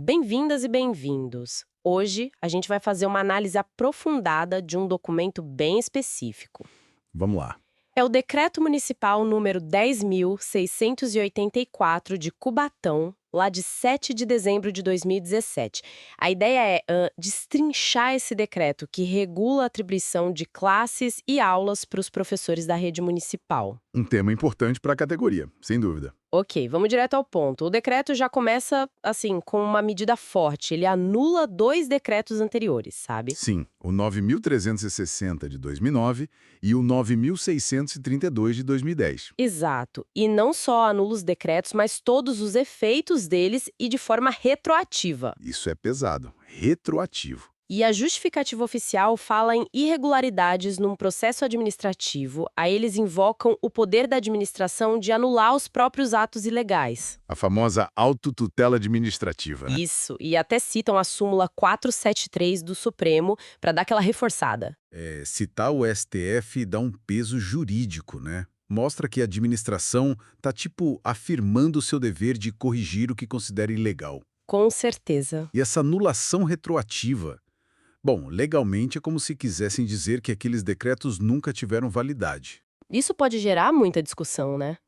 Bem-vindas e bem-vindos. Hoje a gente vai fazer uma análise aprofundada de um documento bem específico. Vamos lá. É o Decreto Municipal número 10.684 de Cubatão, lá de 7 de dezembro de 2017. A ideia é destrinchar esse decreto que regula a atribuição de classes e aulas para os professores da rede municipal. Um tema importante para a categoria, sem dúvida. Ok, vamos direto ao ponto. O decreto já começa, assim, com uma medida forte. Ele anula 2 decretos anteriores, sabe? Sim, o 9.360 de 2009 e o 9.632 de 2010. Exato. E não só anula os decretos, mas todos os efeitos deles e de forma retroativa. Isso é pesado, retroativo. E a justificativa oficial fala em irregularidades num processo administrativo, aí eles invocam o poder da administração de anular os próprios atos ilegais. A famosa autotutela administrativa, né? Isso, e até citam a súmula 473 do Supremo para dar aquela reforçada. Citar o STF dá um peso jurídico, né? Mostra que a administração tá, afirmando o seu dever de corrigir o que considera ilegal. Com certeza. E essa anulação retroativa. Bom, legalmente é como se quisessem dizer que aqueles decretos nunca tiveram validade. Isso pode gerar muita discussão, né?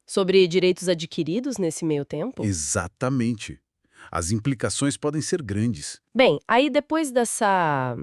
Sobre direitos adquiridos nesse meio tempo? Exatamente. As implicações podem ser grandes. Bem, aí depois dessa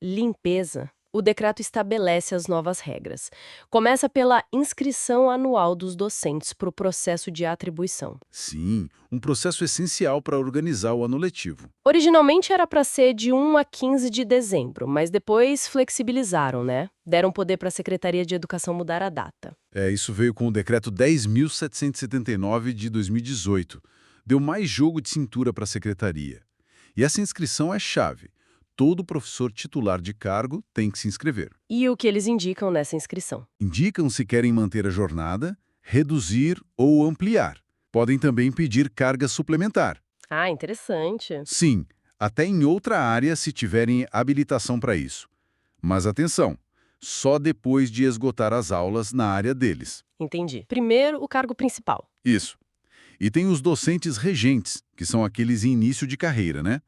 limpeza, o decreto estabelece as novas regras. Começa pela inscrição anual dos docentes para o processo de atribuição. Sim, um processo essencial para organizar o ano letivo. Originalmente era para ser de 1 a 15 de dezembro, mas depois flexibilizaram, né? Deram poder para a Secretaria de Educação mudar a data. Isso veio com o decreto 10.779 de 2018. Deu mais jogo de cintura para a secretaria. E essa inscrição é chave. Todo professor titular de cargo tem que se inscrever. E o que eles indicam nessa inscrição? Indicam se querem manter a jornada, reduzir ou ampliar. Podem também pedir carga suplementar. Ah, interessante. Sim, até em outra área se tiverem habilitação para isso. Mas atenção, só depois de esgotar as aulas na área deles. Entendi. Primeiro, o cargo principal. Isso. E tem os docentes regentes, que são aqueles em início de carreira, né?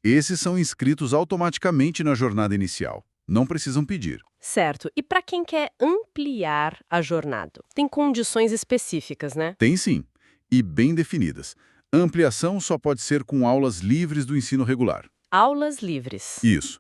Esses são inscritos automaticamente na jornada inicial. Não precisam pedir. Certo. E para quem quer ampliar a jornada? Tem condições específicas, né? Tem sim, e bem definidas. A ampliação só pode ser com aulas livres do ensino regular. Aulas livres. Isso.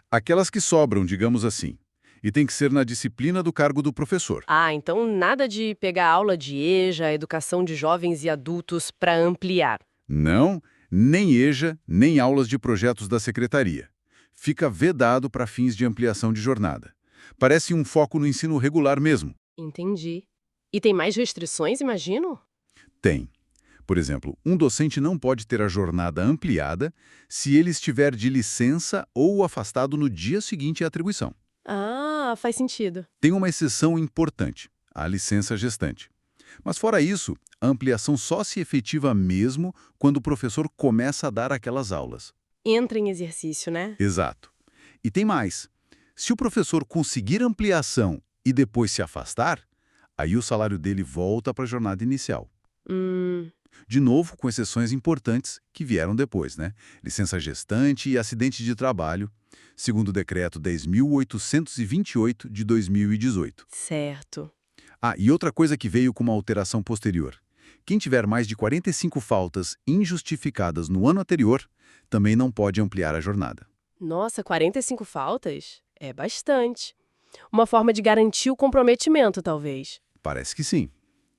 Aquelas que sobram, digamos assim. E tem que ser na disciplina do cargo do professor. Ah, então nada de pegar aula de EJA, educação de jovens e adultos para ampliar. Não, nem EJA, nem aulas de projetos da secretaria. Fica vedado para fins de ampliação de jornada. Parece um foco no ensino regular mesmo. Entendi. E tem mais restrições, imagino? Tem. Por exemplo, um docente não pode ter a jornada ampliada se ele estiver de licença ou afastado no dia seguinte à atribuição. Ah, faz sentido. Tem uma exceção importante, a licença gestante. Mas fora isso, a ampliação só se efetiva mesmo quando o professor começa a dar aquelas aulas. Entra em exercício, né? Exato. E tem mais. Se o professor conseguir ampliação e depois se afastar, aí o salário dele volta para a jornada inicial. De novo, com exceções importantes que vieram depois, né? Licença gestante e acidente de trabalho, segundo o decreto 10.828 de 2018. Certo. Ah, e outra coisa que veio com uma alteração posterior. Quem tiver mais de 45 faltas injustificadas no ano anterior, também não pode ampliar a jornada. Nossa, 45 faltas? É bastante. Uma forma de garantir o comprometimento, talvez. Parece que sim.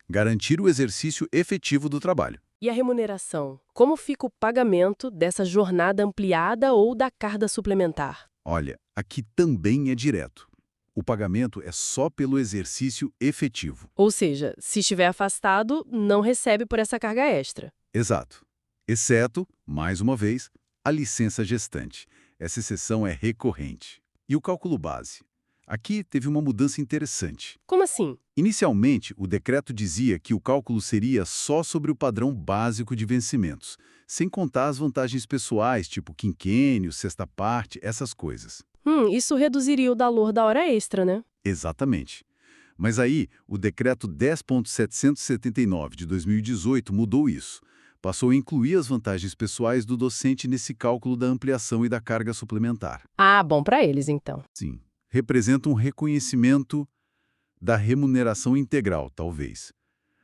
Garantir o exercício efetivo do trabalho. E a remuneração? Como fica o pagamento dessa jornada ampliada ou da carga suplementar? Olha, aqui também é direto. O pagamento é só pelo exercício efetivo. Ou seja, se estiver afastado, não recebe por essa carga extra. Exato. Exceto, mais uma vez, a licença gestante. Essa exceção é recorrente. E o cálculo base? Aqui teve uma mudança interessante. Como assim? Inicialmente, o decreto dizia que o cálculo seria só sobre o padrão básico de vencimentos, sem contar as vantagens pessoais, tipo quinquênio, sexta parte, essas coisas. Isso reduziria o valor da hora extra, né? Exatamente. Mas aí, o decreto 10.779 de 2018 mudou isso. passou a incluir as vantagens pessoais do docente nesse cálculo da ampliação e da carga suplementar. Ah, bom para eles, então. Sim, representa um reconhecimento da remuneração integral, talvez.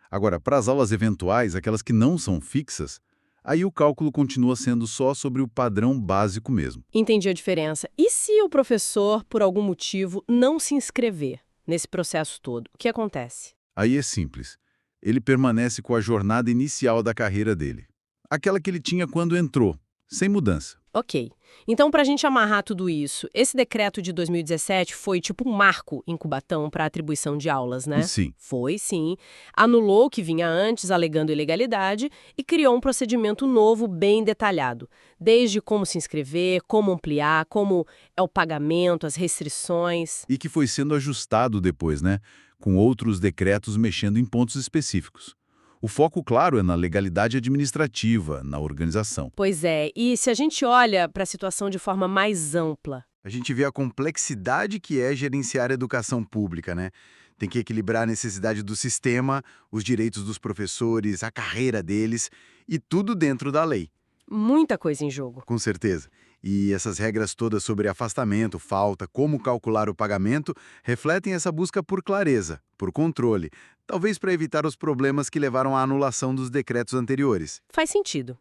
Agora, para as aulas eventuais, aquelas que não são fixas, aí o cálculo continua sendo só sobre o padrão básico mesmo. Entendi a diferença. E se o professor, por algum motivo, não se inscrever nesse processo todo, o que acontece? Aí é simples. Ele permanece com a jornada inicial da carreira dele. Aquela que ele tinha quando entrou, sem mudança. Ok. Então, para a gente amarrar tudo isso, esse decreto de 2017 foi tipo um marco em Cubatão para atribuição de aulas, né? Sim. Foi, sim. Anulou o que vinha antes, alegando ilegalidade, e criou um procedimento novo bem detalhado. Desde como se inscrever, como ampliar, como é o pagamento, as restrições. E que foi sendo ajustado depois, né? Com outros decretos mexendo em pontos específicos. O foco, claro, é na legalidade administrativa, na organização. Pois é, e se a gente olha para a situação de forma mais ampla? A gente vê a complexidade que é gerenciar a educação pública, né? Tem que equilibrar a necessidade do sistema, os direitos dos professores, a carreira deles e tudo dentro da lei, Muita coisa em jogo. com certeza. E essas regras todas sobre afastamento, falta, como calcular o pagamento, refletem essa busca por clareza, por controle, talvez para evitar os problemas que levaram à anulação dos decretos anteriores. Faz sentido.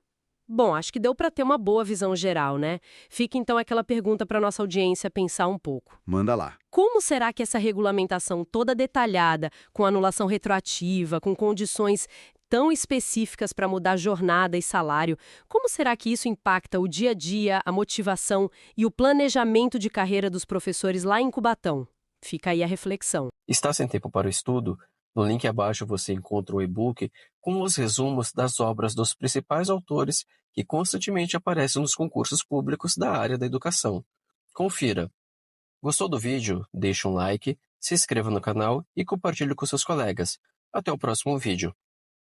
Bom, acho que deu para ter uma boa visão geral, né? Fica então aquela pergunta para nossa audiência pensar um pouco. Manda lá. Como será que essa regulamentação toda detalhada, com anulação retroativa, com condições tão específicas para mudar jornada e salário, como será que isso impacta o dia a dia, a motivação e o planejamento de carreira dos professores lá em Cubatão? Fica aí a reflexão. Está sem tempo para o estudo? No link abaixo você encontra o e-book com os resumos das obras dos principais autores que constantemente aparecem nos concursos públicos da área da educação. Confira. Gostou do vídeo? Deixe um like, se inscreva no canal e compartilhe com seus colegas. Até o próximo vídeo.